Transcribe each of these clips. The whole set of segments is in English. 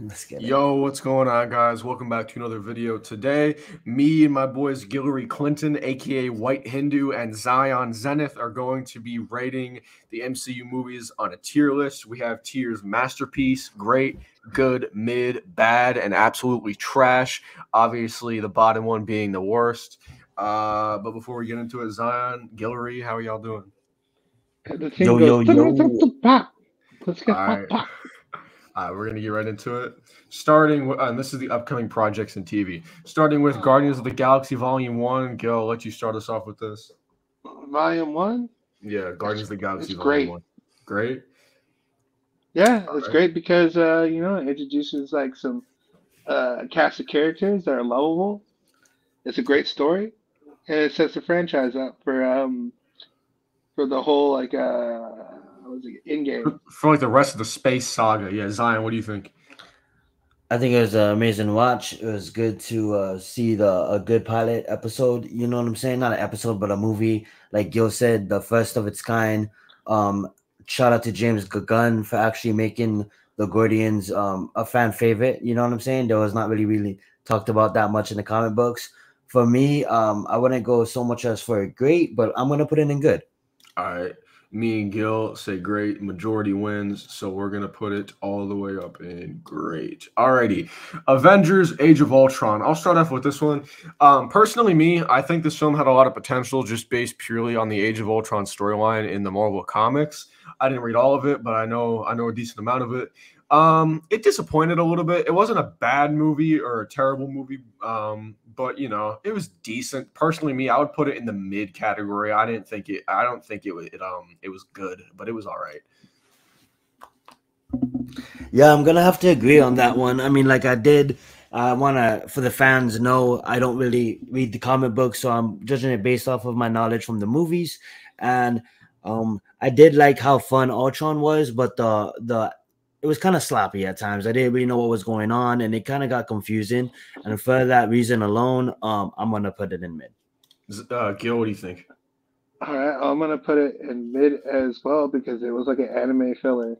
Let's get it. Yo, what's going on, guys? Welcome back to another video. Today, me and my boys Guillory Clinton, aka White Hindu, and Zion Zenith are going to be rating the MCU movies on a tier list. We have tiers masterpiece, great, good, mid, bad, and absolutely trash. Obviously, the bottom one being the worst. But before we get into it, Zion, Guillory, how are y'all doing? The thing Yo, goes, yo, yo. pop. Let's All get right. pop pop. All right, we're gonna get right into it. Starting with, and this is the upcoming projects in TV. Starting with Guardians of the Galaxy Volume One. Gil, I'll let you start us off with this. Volume one. Yeah, It's Guardians of the Galaxy it's Volume great. One. Great. Yeah, All it's right. great because it introduces like some cast of characters that are lovable. It's a great story, and it sets the franchise up for the whole what was it, in game. For like the rest of the space saga. Yeah, Zion, what do you think? I think it was an amazing watch. It was good to see the a good pilot episode. You know what I'm saying? Not an episode, but a movie. Like Gil said, the first of its kind. Um, Shout out to James Gunn for actually making the Guardians a fan favorite. You know what I'm saying? There was not really talked about that much in the comic books. For me, I wouldn't go so much as for great, but I'm gonna put it in good. All right. Me and Gil say great. Majority wins. So we're going to put it all the way up in great. Alrighty. Avengers Age of Ultron. I'll start off with this one. Personally, me, I think this film had a lot of potential just based purely on the Age of Ultron storyline in the Marvel comics. I didn't read all of it, but I know a decent amount of it. It disappointed a little bit. It wasn't a bad movie or a terrible movie, but it was decent. Personally, me, I would put it in the mid category. I didn't think it. I don't think it was good, but it was all right. Yeah, I'm gonna have to agree on that one. I mean, like I did. I wanna, for the fans, know I don't really read the comic book, so I'm judging it based off of my knowledge from the movies. And I did like how fun Ultron was, but the it was kind of sloppy at times. I didn't really know what was going on, and it kind of got confusing. And for that reason alone, I'm gonna put it in mid. Gil, what do you think? All right, I'm gonna put it in mid as well because it was like an anime filler.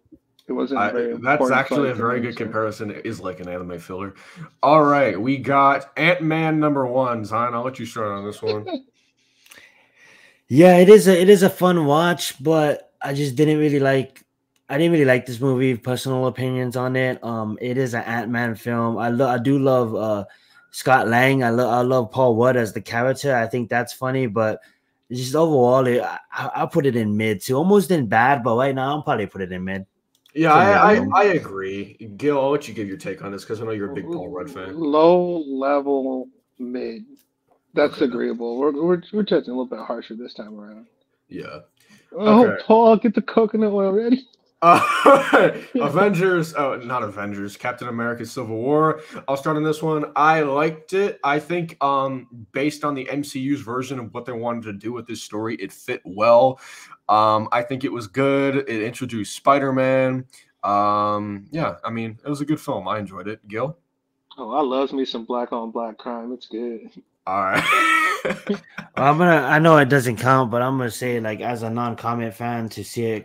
It wasn't a very That's important actually a fight to very me. good So comparison. It is like an anime filler. All right, we got Ant-Man number one. Zion, I'll let you start on this one. Yeah, it is a fun watch, but I didn't really like this movie. Personal opinions on it. It is an Ant-Man film. I do love Scott Lang. I love Paul Rudd as the character. I think that's funny, but just overall, I'll put it in mid too. Almost in bad, but right now I'll probably put it in mid. Yeah, It's a mid I, I, film. I um, agree. Gil, I'll let you give your take on this because I know you're a big Paul Rudd fan. low level mid. That's Okay. agreeable. We're judging a little bit harsher this time around. Yeah. Oh, Okay. Paul, get the coconut oil ready. Avengers. Oh, not Avengers. Captain America: Civil War. I'll start on this one. I liked it. I think, based on the MCU's version of what they wanted to do with this story, it fit well. I think it was good. It introduced Spider-Man. Yeah. I mean, it was a good film. I enjoyed it. Gil. Oh, I loves me some black on black crime. It's good. All right. I know it doesn't count, but I'm gonna say like as a non-comic fan to see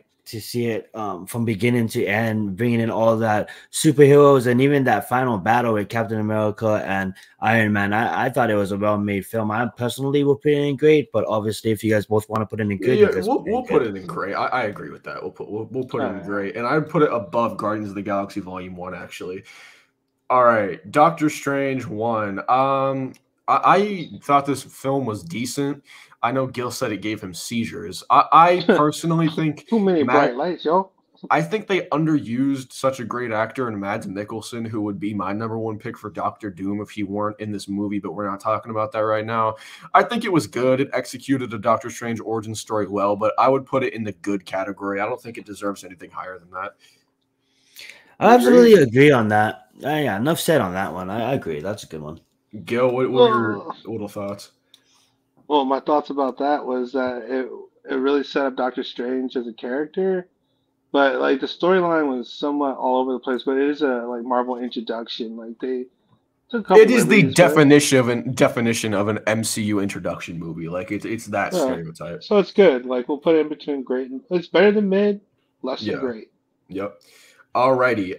it from beginning to end, bringing in all that superheroes and even that final battle with Captain America and Iron Man. I thought it was a well-made film. I personally would put it in great, but obviously if you guys both want to put it in Yeah, good, yeah, you guys we'll put it in we'll put good. it in great. I agree with that. We'll put it All in right. great, and I'd put it above Guardians of the Galaxy Volume One actually. All right, Doctor Strange one. I thought this film was decent. I know Gil said it gave him seizures. I personally think Too many Matt. bright lights, yo. I think they underused such a great actor in Mads Mikkelsen, who would be my number one pick for Doctor Doom if he weren't in this movie. But we're not talking about that right now. I think it was good. It executed a Doctor Strange origin story well, but I would put it in the good category. I don't think it deserves anything higher than that. I absolutely Agreed. agree on that. Yeah, enough said on that one. I agree. That's a good one. Gil, what are your Well, little thoughts? well, my thoughts about that was that it really set up Doctor Strange as a character, but like the storyline was somewhat all over the place. But it is a like Marvel introduction. Like they took a couple It is the liberties with it. definition of an MCU introduction movie. Like it's that Yeah. stereotype. So it's good. Like we'll put it in between great and it's better than mid, less than Yeah. great. Yep. Alrighty.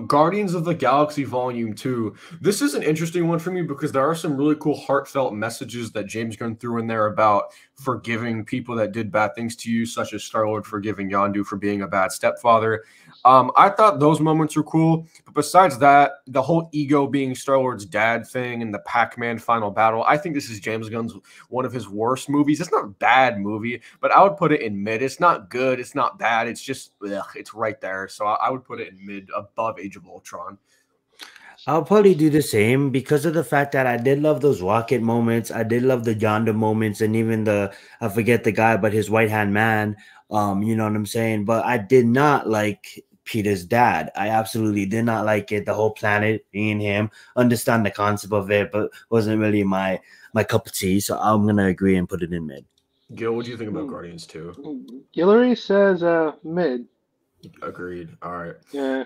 Guardians of the Galaxy Volume 2. This is an interesting one for me because there are some really cool heartfelt messages that James Gunn threw in there about forgiving people that did bad things to you, such as Star-Lord forgiving Yondu for being a bad stepfather. I thought those moments were cool. But besides that, the whole ego being Star-Lord's dad thing and the Pac-Man final battle, I think this is James Gunn's one of his worst movies. It's not a bad movie, but I would put it in mid. It's not good. It's not bad. It's just, it's right there. So I would put it in mid above Age of Ultron. I'll probably do the same because of the fact that I did love those rocket moments. I did love the Yondu moments and even I forget the guy, but his right hand man. You know what I'm saying? But I did not like Peter's dad. I absolutely did not like it. The whole planet being him, understand the concept of it, but wasn't really my cup of tea. So I'm gonna agree and put it in mid. Gil, what do you think about Guardians 2? Guillory says mid. Agreed. All right. Yeah.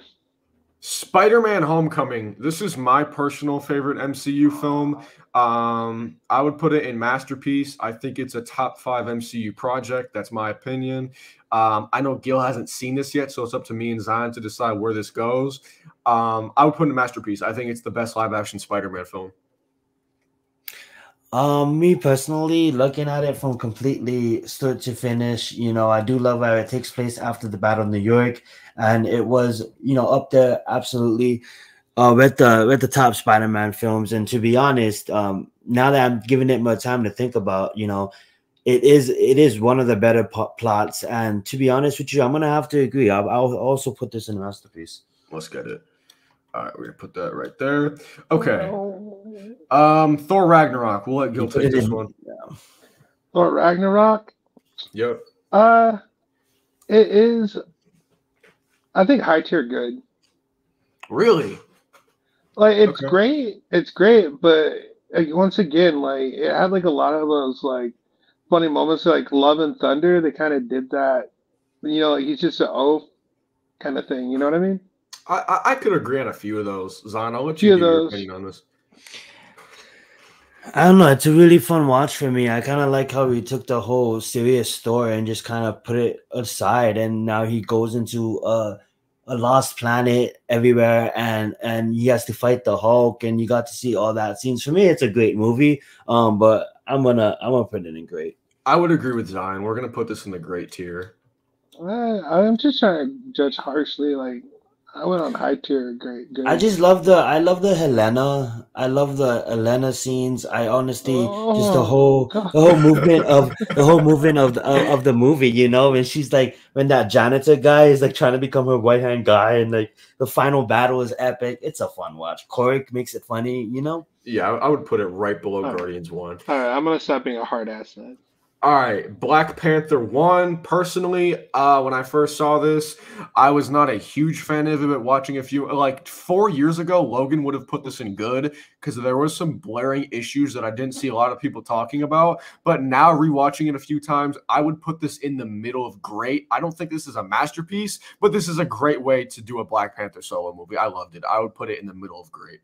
Spider-Man Homecoming. This is my personal favorite MCU film. I would put it in masterpiece. I think it's a top 5 MCU project. That's my opinion. I know Gil hasn't seen this yet, so it's up to me and Zion to decide where this goes. I would put it in masterpiece. I think it's the best live-action Spider-Man film. Me personally, looking at it from completely start to finish, you know, I do love how it takes place after the Battle of New York, and it was, you know, up there absolutely with the top Spider-Man films. And to be honest, now that I'm giving it more time to think about, you know, it is one of the better plots. And to be honest with you, I'm gonna have to agree. I'll also put this in masterpiece. Let's get it. All right, we're gonna put that right there. Okay. Thor Ragnarok. We'll let Gil take this one. Yeah. Thor Ragnarok. Yep. It is. I think high tier good. Really? Like it's great. It's great, but like, once again, like it had like a lot of those like funny moments, like Love and Thunder. They kind of did that. You know, like he's just an oaf kind of thing. You know what I mean? I could agree on a few of those. Zon, I'll let you give your opinion on this. I don't know. It's a really fun watch for me. I kind of like how he took the whole serious story and just kind of put it aside, and now he goes into a lost planet everywhere, and he has to fight the Hulk, and you got to see all that scenes. For me, it's a great movie. But I'm gonna put it in great. I would agree with Zion. We're gonna put this in the great tier. I'm just trying to judge harshly. Like I went on high tier, great. Good. I just love the Helena. I love the Helena scenes. I honestly just the whole movement of the movie, you know. And she's like, when that janitor guy is like trying to become her right hand guy, and like the final battle is epic. It's a fun watch. Corey makes it funny, you know. Yeah, I would put it right below Guardians 1. All right, I'm gonna stop being a hard ass then. All right, Black Panther 1. Personally, when I first saw this, I was not a huge fan of it, but watching a few, like 4 years ago, Logan would have put this in good because there was some blaring issues that I didn't see a lot of people talking about. But now rewatching it a few times, I would put this in the middle of great. I don't think this is a masterpiece, but this is a great way to do a Black Panther solo movie. I loved it. I would put it in the middle of great.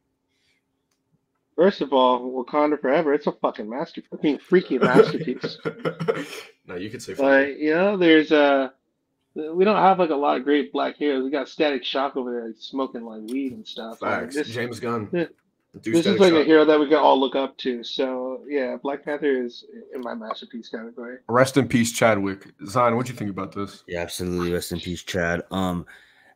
First of all, Wakanda Forever, it's a fucking masterpiece. I mean, freaky masterpiece. No, you could say like, you know, there's we don't have like a lot of great black heroes. We got Static Shock over there smoking like weed and stuff. Facts. Like, James Gunn. This is like a hero that we can all look up to. So yeah, Black Panther is in my masterpiece category. Rest in peace, Chadwick. Zion, what do you think about this? Yeah, absolutely. Rest in peace, Chad.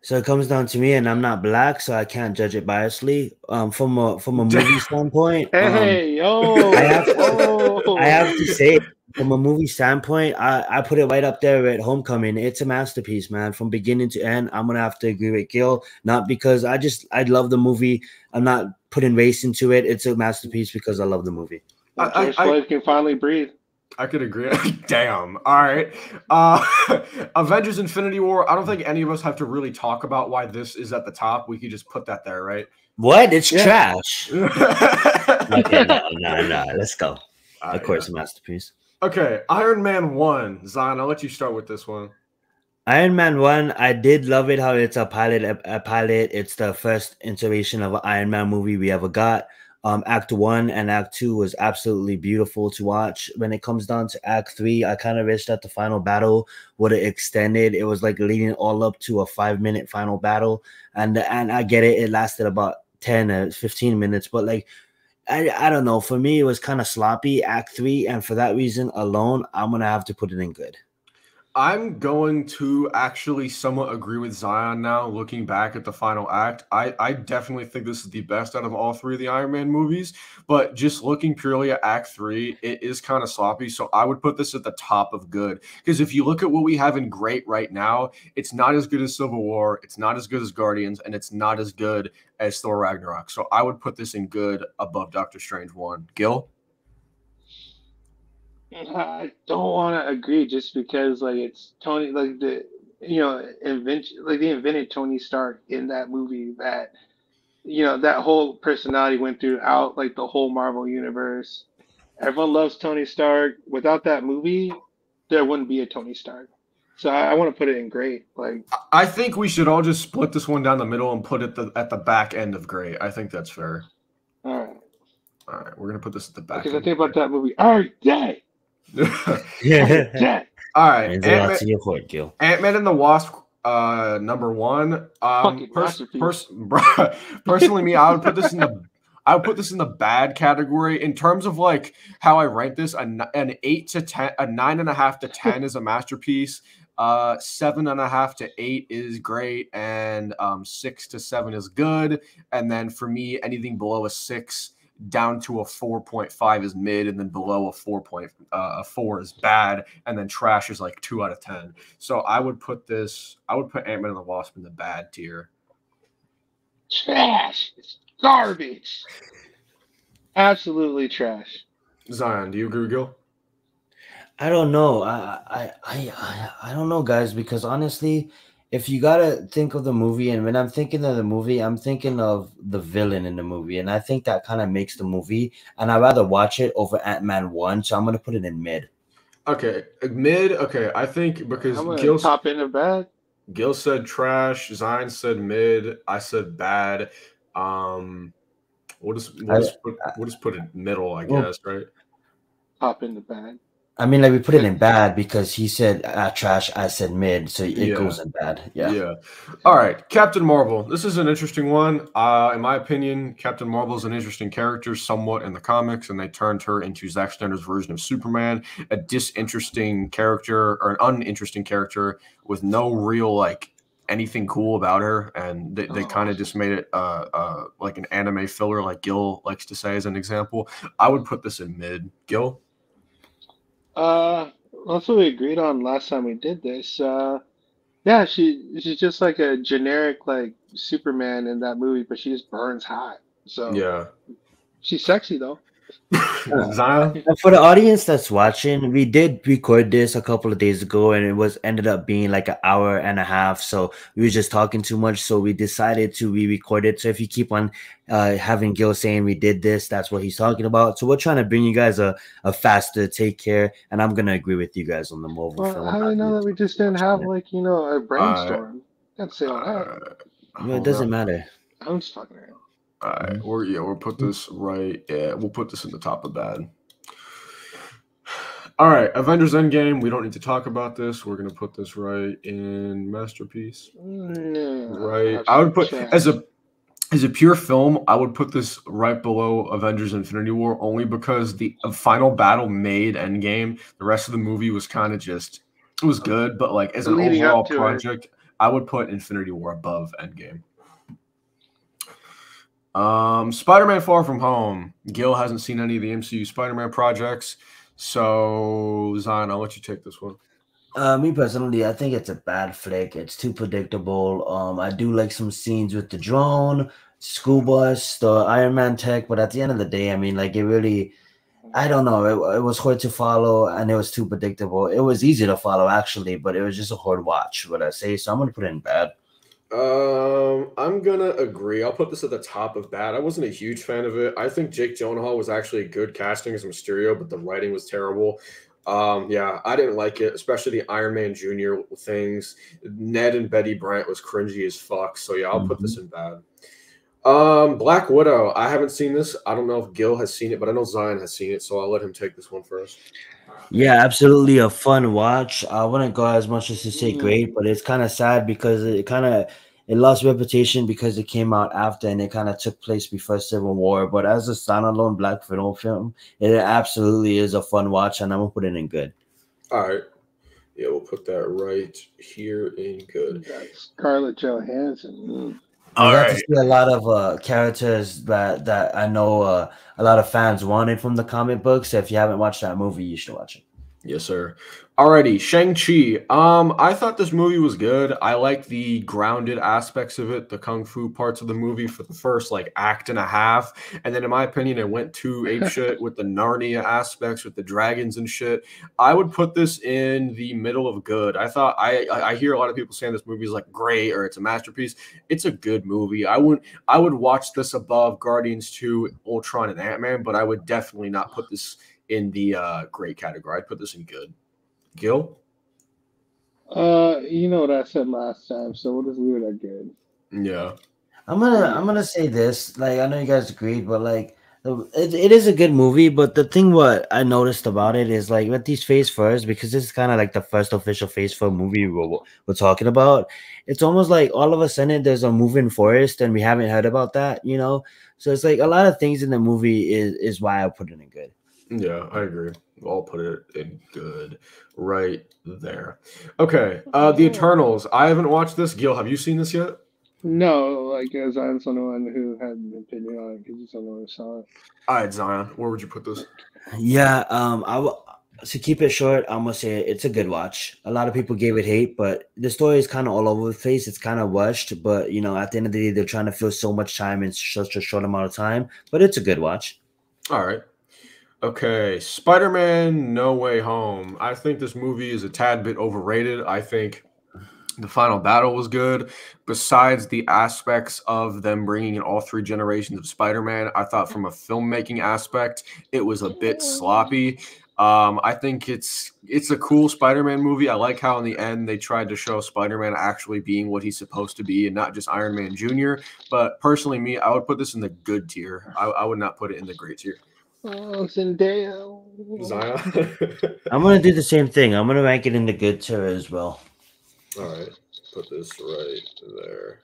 So it comes down to me, and I'm not black, so I can't judge it biasly. From a movie standpoint, hey yo, I have to say, from a movie standpoint, I put it right up there at Homecoming. It's a masterpiece, man, from beginning to end. I'm gonna have to agree with Gil, not because I love the movie. I'm not putting race into it. It's a masterpiece because I love the movie. George Floyd can finally breathe. I could agree. Damn. All right. Avengers Infinity War. I don't think any of us have to really talk about why this is at the top. We could just put that there, right? What? It's trash. Okay, no. Let's go. Of course, a masterpiece. Okay. Iron Man 1. Zion, I'll let you start with this one. Iron Man 1, I did love it how it's a pilot. It's the first iteration of an Iron Man movie we ever got. Act 1 and Act 2 was absolutely beautiful to watch. When it comes down to Act 3, I kind of wish that the final battle would have extended. It was like leading all up to a 5-minute final battle, and I get it, it lasted about 10 or 15 minutes, but like I don't know. For me, it was kind of sloppy, Act 3, and for that reason alone, I'm gonna have to put it in good. I'm going to actually somewhat agree with Zion now, looking back at the final act. I definitely think this is the best out of all three of the Iron Man movies, but just looking purely at Act 3, it is kind of sloppy. So I would put this at the top of good. Because if you look at what we have in great right now, it's not as good as Civil War, it's not as good as Guardians, and it's not as good as Thor Ragnarok. So I would put this in good above Doctor Strange 1. Gil? I don't want to agree just because like it's Tony like the invention like they invented Tony Stark in that movie that that whole personality went throughout like the whole Marvel universe. Everyone loves Tony Stark. Without that movie, there wouldn't be a Tony Stark. So I want to put it in great. Like I think we should all just split this one down the middle and put it at the back end of great. I think that's fair. all right, All right, we're gonna put this at the back because I end. think about that movie every day. Yeah. Day. All right, Means a lot to your court, Gil. Ant-Man and the Wasp, number one. Fucking masterpiece. Personally, me, I would put this in the bad category in terms of like how I rank this. An 8 to 10, a 9.5 to 10 is a masterpiece. 7.5 to 8 is great, and 6 to 7 is good. And then for me, anything below a 6 down to a 4.5 is mid, and then below a 4 is bad, and then trash is like 2 out of 10. So I would put Ant-Man and the Wasp in the bad tier. Trash. It's garbage. Absolutely trash. Zion, do you agree with Gil? I don't know. I don't know, guys, because honestly, if you gotta think of the movie, and when I'm thinking of the movie, I'm thinking of the villain in the movie, and I think that kind of makes the movie, and I'd rather watch it over Ant-Man 1, so I'm gonna put it in mid. Okay, mid. Okay, I think because I'm gonna top in a bad. Gil said trash, Zion said mid, I said bad. We'll just put it middle, I guess, right? Top in the bad. I mean, like we put it in bad because he said trash, I said mid, so it goes in bad. Yeah. All right, Captain Marvel. This is an interesting one. In my opinion, Captain Marvel is an interesting character, somewhat in the comics, and they turned her into Zack Snyder's version of Superman, a disinteresting character or an uninteresting character with no real like anything cool about her, and they kind of just made it like an anime filler, like Gil likes to say as an example. I would put this in mid. Gil? That's what we agreed on last time we did this. Yeah, she's just like a generic like Superman in that movie, but she just burns hot. So Yeah. she's sexy though. Zion? For the audience that's watching, we did record this a couple of days ago, and it ended up being like an hour and a half. So we were just talking too much, so we decided to re-record it. So if you keep on having Gil saying we did this, that's what he's talking about. So we're trying to bring you guys a faster take care, and I'm gonna agree with you guys on the Marvel film. How do you know that we just didn't have like a brainstorm? Can't say all that. It doesn't matter. I'm just fucking around. All right, we'll put this right. Yeah, we'll put this in the top of bad. All right, Avengers Endgame. We don't need to talk about this. We're gonna put this right in masterpiece. No, right. I would put as a pure film. I would put this right below Avengers Infinity War, only because the final battle made Endgame. The rest of the movie was kind of just it was good, but like as an overall project, I would put Infinity War above Endgame. Spider-Man Far From Home. Gil hasn't seen any of the MCU Spider-Man projects. So, Zion, I'll let you take this one. Me personally, I think it's a bad flick. It's too predictable. I do like some scenes with the drone, school bus, the Iron Man tech, but at the end of the day, I mean, like it really, I don't know. It was hard to follow, and it was too predictable. It was easy to follow, actually, but it was just a hard watch, would I say? So I'm going to put it in bad. I'm gonna agree. I'll put this at the top of bad. I wasn't a huge fan of it. I think Jake Gyllenhaal was actually a good casting as Mysterio, but the writing was terrible. Yeah, I didn't like it, especially the Iron Man Jr. things. Ned and Betty Brant was cringy as fuck. So yeah, I'll put this in bad. Black Widow. I haven't seen this. I don't know if Gil has seen it, but I know Zion has seen it, so I'll let him take this one first. Yeah, absolutely a fun watch. I wouldn't go as much as to say Mm. great, but it's kind of sad because it lost reputation because it came out after and it kind of took place before Civil War. But as a standalone Black Widow film, it absolutely is a fun watch, and I'm gonna put it in good. All right. Yeah, we'll put that right here in good. Got Scarlett Johansson. Mm. We All got to right. see a lot of characters that I know a lot of fans wanted from the comic books. So if you haven't watched that movie, you should watch it. Yes, sir. Alrighty, Shang-Chi. I thought this movie was good. I like the grounded aspects of it, the kung fu parts of the movie for the first like act and a half. And then in my opinion, it went too ape shit with the Narnia aspects with the dragons and shit. I would put this in the middle of good. I hear a lot of people saying this movie is like great or it's a masterpiece. It's a good movie. I would watch this above Guardians 2, Ultron, and Ant-Man, but I would definitely not put this in the great category. I'd put this in good. Gil? You know what I said last time, so we'll just leave it at good. Yeah. I'm gonna say this. Like I know you guys agreed, but like it is a good movie. But the thing what I noticed about it is like with these Phase first, because this is kind of like the first official Phase 4 movie we're talking about. It's almost like all of a sudden there's a moving forest, and we haven't heard about that, you know. So it's like a lot of things in the movie is why I put it in good. Yeah, I agree. I'll put it in good right there. Okay. The Eternals. I haven't watched this. Gil, have you seen this yet? No, like as I'm the one who had an opinion on it because he's the one who saw it. All right, Zion. Where would you put this? Yeah, to keep it short, I'm gonna say it's a good watch. A lot of people gave it hate, but the story is kind of all over the place. It's kind of rushed, but you know, at the end of the day, they're trying to fill so much time in such a short amount of time. But it's a good watch. All right. Okay. Spider-Man No Way Home. I think this movie is a tad bit overrated. I think the final battle was good. Besides the aspects of them bringing in all three generations of Spider-Man, I thought from a filmmaking aspect, it was a bit sloppy. I think it's a cool Spider-Man movie. I like how in the end they tried to show Spider-Man actually being what he's supposed to be and not just Iron Man Jr. But personally, me, I would put this in the good tier. I would not put it in the great tier. Oh, Zendaya. Zion. I'm gonna do the same thing. I'm gonna rank it in the good tier as well. All right, put this right there.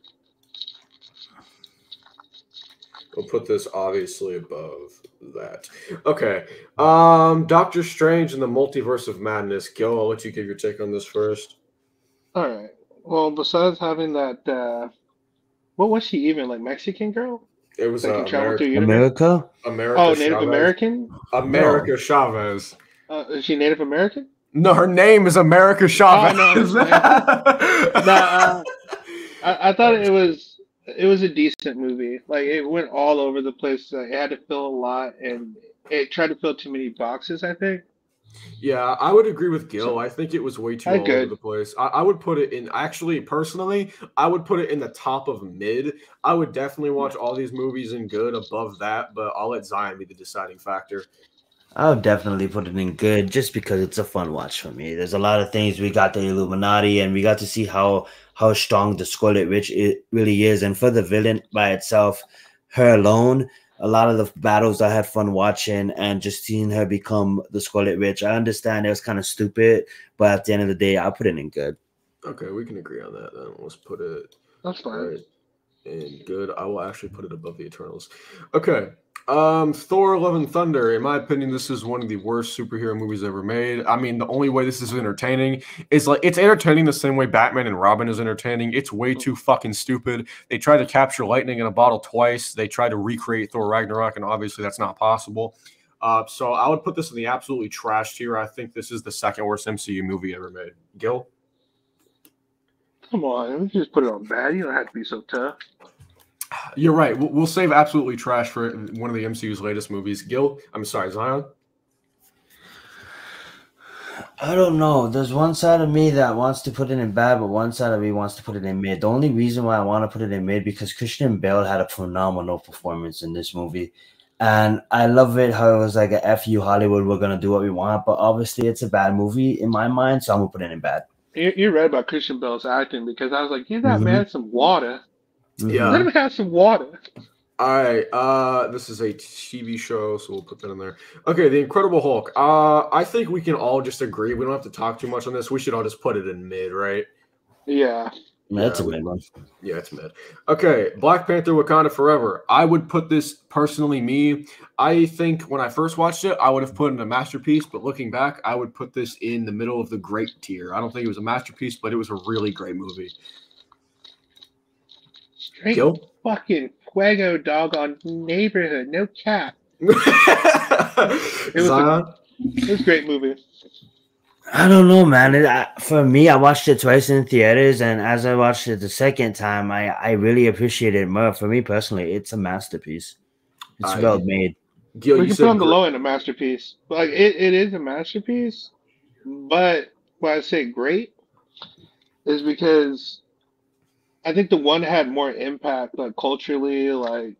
We'll put this obviously above that. Okay. Doctor Strange and the Multiverse of Madness. Gil, I'll let you give your take on this first. All right. Well, besides having that, what was she even like Mexican girl It was that can travel through America, universe? America? Oh, Native Chavez. American. America No. Chavez. Is she Native American? No, her name is America Chavez. No. Nah, I thought it was a decent movie. Like it went all over the place. It had to fill a lot, and it tried to fill too many boxes. I think. Yeah, I would agree with Gil. So I think it was way too I all over good. the place. I would put it in, actually, personally, I would put it in the top of mid. I would definitely watch all these movies in good above that, but I'll let Zion be the deciding factor. I would definitely put it in good just because it's a fun watch for me. There's a lot of things. We got the Illuminati, and we got to see how strong the Scarlet Witch it really is. And for the villain by itself, her alone, a lot of the battles I had fun watching, and just seeing her become the Scarlet Witch. I understand it was kind of stupid, but at the end of the day, I put it in good. Okay, we can agree on that then. Let's put it That's fine. right in good. I will actually put it above the Eternals. Okay. Thor: Love and Thunder. In my opinion, this is one of the worst superhero movies ever made. I mean, the only way this is entertaining is like it's entertaining the same way Batman and Robin is entertaining. It's way too fucking stupid. They tried to capture lightning in a bottle twice. They tried to recreate Thor Ragnarok, and obviously that's not possible. So I would put this in the absolutely trash tier. I think this is the second worst MCU movie ever made. Gil? Come on, we just put it on bad. You don't have to be so tough. You're right. We'll save absolutely trash for one of the MCU's latest movies. Gil, I'm sorry, Zion. I don't know. There's one side of me that wants to put it in bad, but one side of me wants to put it in mid. The only reason why I want to put it in mid because Christian Bale had a phenomenal performance in this movie. And I love it how it was like a F you Hollywood, we're gonna do what we want, but obviously it's a bad movie in my mind, so I'm gonna put it in bad. You're right about Christian Bale's acting because I was like, give that Mm-hmm. man some water. Mm-hmm. Yeah. Let him have some water. All right. This is a TV show, so we'll put that in there. Okay, The Incredible Hulk. I think we can all just agree. We don't have to talk too much on this. We should all just put it in mid, right? Yeah. That's a mid one. Yeah, it's mid. Okay, Black Panther: Wakanda Forever. I would put this personally. I think when I first watched it, I would have put it in a masterpiece. But looking back, I would put this in the middle of the great tier. I don't think it was a masterpiece, but it was a really great movie. Straight Gil? fucking Fuego doggone neighborhood. No cap. It was a great movie. I don't know, man. For me, I watched it twice in theaters, and as I watched it the second time, I really appreciated it more. For me personally, it's a masterpiece. It's well made. Gil, we can put on the low end a masterpiece. Like it is a masterpiece, but why I say great is because I think the one had more impact, like culturally. Like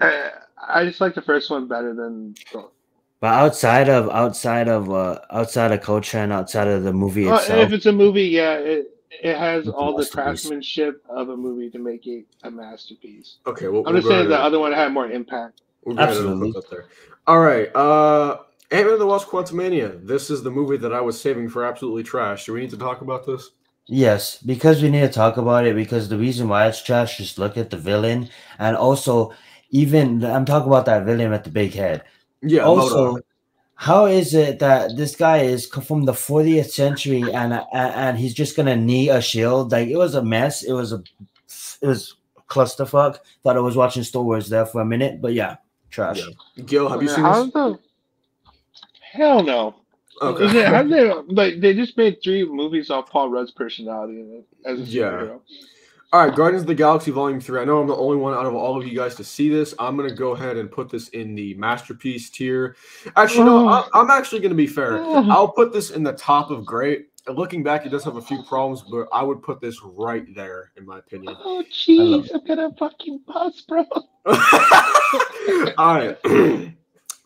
I just like the first one better than the. But outside of culture and outside of the movie itself, if it's a movie, yeah, it has all the craftsmanship of a movie to make it a masterpiece. Okay, I'm just saying the other one had more impact. Absolutely. Put that there. All right, Ant-Man and the Wasp: Quantumania. This is the movie that I was saving for absolutely trash. Do we need to talk about this? Yes, because we need to talk about it. Because the reason why it's trash, just look at the villain, and also even I'm talking about that villain with the big head. Yeah. Also, how is it that this guy is from the 40th century and he's just gonna knee a shield? Like it was a mess. It was clusterfuck. Thought I was watching Star Wars there for a minute, but yeah, trash. Yeah. Gil, have you seen this? Hell no. Okay. They just made 3 movies off Paul Rudd's personality as a superhero. All right, Guardians of the Galaxy Volume 3. I know I'm the only one out of all of you guys to see this. I'm going to go ahead and put this in the masterpiece tier. Actually, no, I'm actually going to be fair. I'll put this in the top of great. Looking back, it does have a few problems, but I would put this right there, in my opinion. Oh, jeez, I'm going to fucking bust, bro. All right.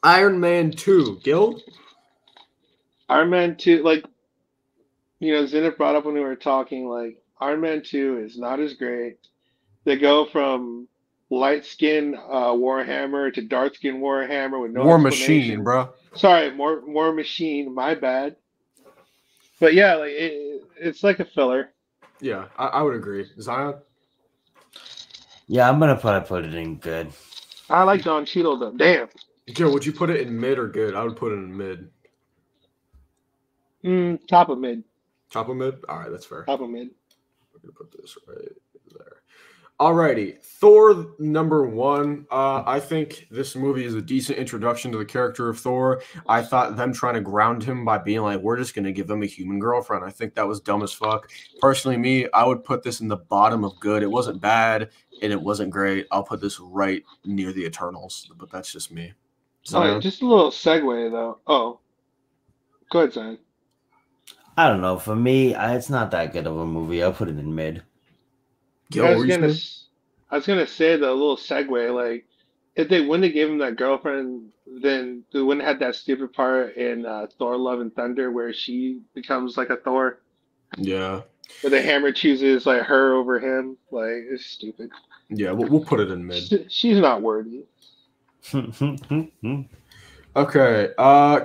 Iron Man 2. Gil? Iron Man 2, Zenith brought up when we were talking, Iron Man 2 is not as great. They go from light skin Warhammer to dark skin Warhammer with no War Machine, bro. Sorry, War Machine. My bad. But yeah, it's like a filler. Yeah, I would agree. Zion. Yeah, I'm gonna put it in good. I like Don Cheadle though. Damn. Joe, would you put it in mid or good? I would put it in mid. Top of mid. Top of mid. All right, that's fair. Top of mid. We're gonna put this right there. Alrighty, Thor #1. I think this movie is a decent introduction to the character of Thor. I thought them trying to ground him by being like, we're just gonna give him a human girlfriend. I think that was dumb as fuck. Personally, I would put this in the bottom of good. It wasn't bad and it wasn't great. I'll put this right near the Eternals, but that's just me. Right, just a little segue though. Oh, go ahead, Zion. I don't know. For me, it's not that good of a movie. I'll put it in mid. I was gonna say the little segue, if they wouldn't have given him that girlfriend, then they wouldn't have had that stupid part in Thor: Love and Thunder where she becomes like a Thor. Yeah. Where the Hammer chooses her over him. It's stupid. Yeah, we'll put it in mid. She's not worthy. Okay.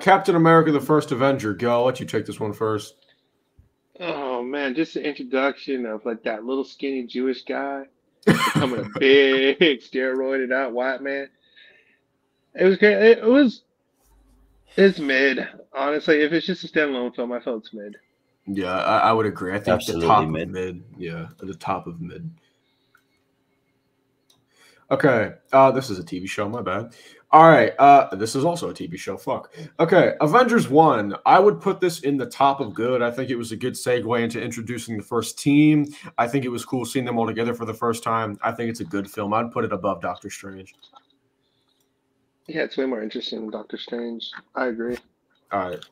Captain America: The First Avenger. Go. I'll let you take this one first. Oh man, just the introduction of that little skinny Jewish guy becoming a big steroided out white man. It was great. It's mid. Honestly, if it's just a standalone film, I felt it's mid. Yeah, I would agree. I think absolutely the top of mid. Yeah, the top of mid. Okay, this is a TV show. My bad. All right, this is also a TV show. Fuck. Okay, Avengers 1. I would put this in the top of good. I think it was a good segue into introducing the first team. I think it was cool seeing them all together for the first time. I think it's a good film. I'd put it above Doctor Strange. Yeah, it's way more interesting than Doctor Strange. I agree. All right.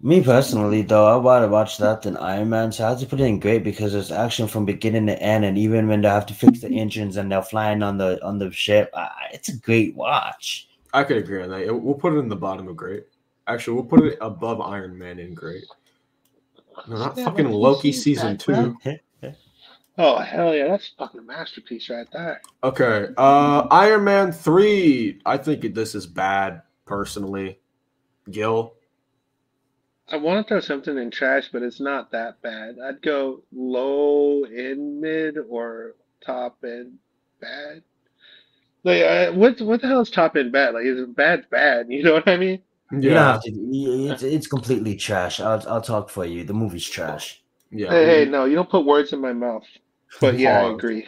Me personally, though, I'd rather watch that than Iron Man. So I have to put it in great because there's action from beginning to end, and even when they have to fix the engines and they're flying on the ship, it's a great watch. I could agree on that. We'll put it in the bottom of great. Actually, we'll put it above Iron Man in great. No, not fucking Loki season 2. Oh hell yeah, that's fucking masterpiece right there. Okay. Iron Man 3. I think this is bad, personally. Gil. I want to throw something in trash, but it's not that bad. I'd go low in mid or top end bad. Like, what the hell is top end bad? Like, is it bad bad? You know what I mean? You don't Yeah. have to. It's completely trash. I'll talk for you. The movie's trash. Yeah. Hey, no, you don't put words in my mouth. But yeah, I Pause. agree.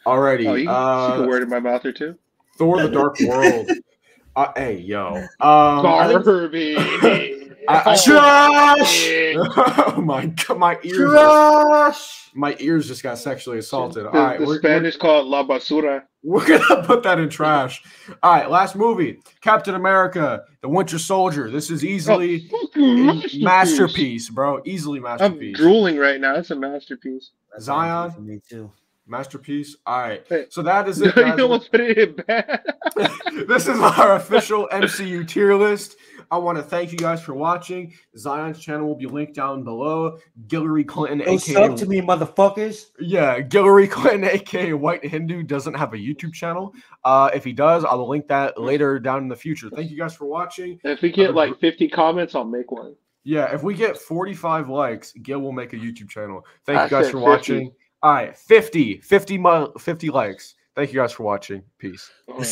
Oh, Alrighty. you stick a word in my mouth or two? Thor: The Dark World. Hey, yo. I think Garbage. Trash! Garbage. Oh my god, my ears. Trash. My ears just got sexually assaulted. All The, right, the Spanish call it la basura. we're gonna put that in trash. All right, last movie, Captain America: The Winter Soldier. This is easily Fucking masterpiece, bro. Easily I'm masterpiece. drooling right now. It's a masterpiece. That's Zion? for me too. Masterpiece. All right, Hey, so that is you it, guys. almost put it in bad. This is our official MCU tier list. I want to thank you guys for watching. Zion's channel will be linked down below. Hillary Clinton, Don't aka sub to me, motherfuckers. yeah, Hillary Clinton, aka White Hindu, doesn't have a YouTube channel. If he does, I will link that later down in the future. Thank you guys for watching. If we get like 50 comments, I'll make one. Yeah, if we get 45 likes, Gil will make a YouTube channel. Thank I you guys said for 50. watching. All right, 50 likes. Thank you guys for watching. Peace. All right.